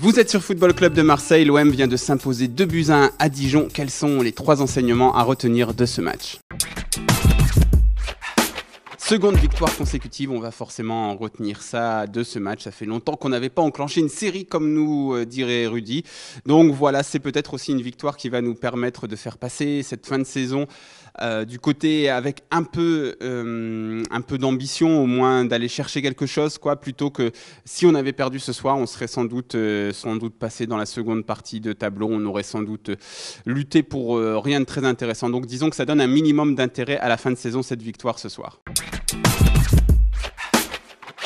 Vous êtes sur Football Club de Marseille, l'OM vient de s'imposer 2-1 à Dijon. Quels sont les 3 enseignements à retenir de ce match ? Seconde victoire consécutive, on va forcément en retenir ça de ce match. Ça fait longtemps qu'on n'avait pas enclenché une série comme nous dirait Rudy. Donc voilà, c'est peut-être aussi une victoire qui va nous permettre de faire passer cette fin de saison du côté avec un peu d'ambition, au moins d'aller chercher quelque chose, quoi, plutôt que si on avait perdu ce soir, on serait sans doute passé dans la seconde partie de tableau. On aurait sans doute lutté pour rien de très intéressant. Donc disons que ça donne un minimum d'intérêt à la fin de saison, cette victoire ce soir.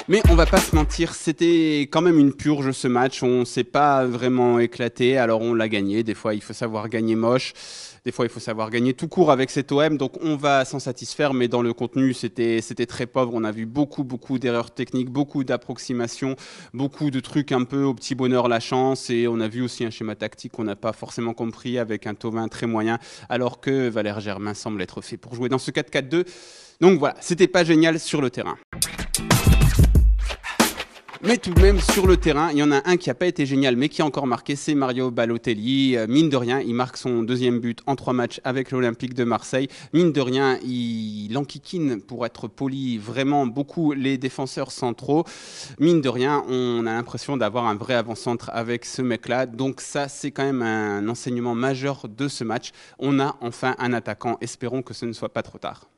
Mais on va pas se mentir, c'était quand même une purge ce match, on s'est pas vraiment éclaté, alors on l'a gagné, des fois il faut savoir gagner moche, des fois il faut savoir gagner tout court avec cet OM, donc on va s'en satisfaire, mais dans le contenu c'était très pauvre, on a vu beaucoup d'erreurs techniques, beaucoup d'approximations, beaucoup de trucs un peu au petit bonheur la chance, et on a vu aussi un schéma tactique qu'on n'a pas forcément compris avec un Thauvin très moyen, alors que Valère Germain semble être fait pour jouer dans ce 4-4-2, donc voilà, c'était pas génial sur le terrain. Mais tout de même, sur le terrain, il y en a un qui n'a pas été génial, mais qui a encore marqué, c'est Mario Balotelli. Mine de rien, il marque son deuxième but en 3 matchs avec l'Olympique de Marseille. Mine de rien, il enquiquine, pour être poli, vraiment beaucoup les défenseurs centraux. Mine de rien, on a l'impression d'avoir un vrai avant-centre avec ce mec-là. Donc ça, c'est quand même un enseignement majeur de ce match. On a enfin un attaquant. Espérons que ce ne soit pas trop tard.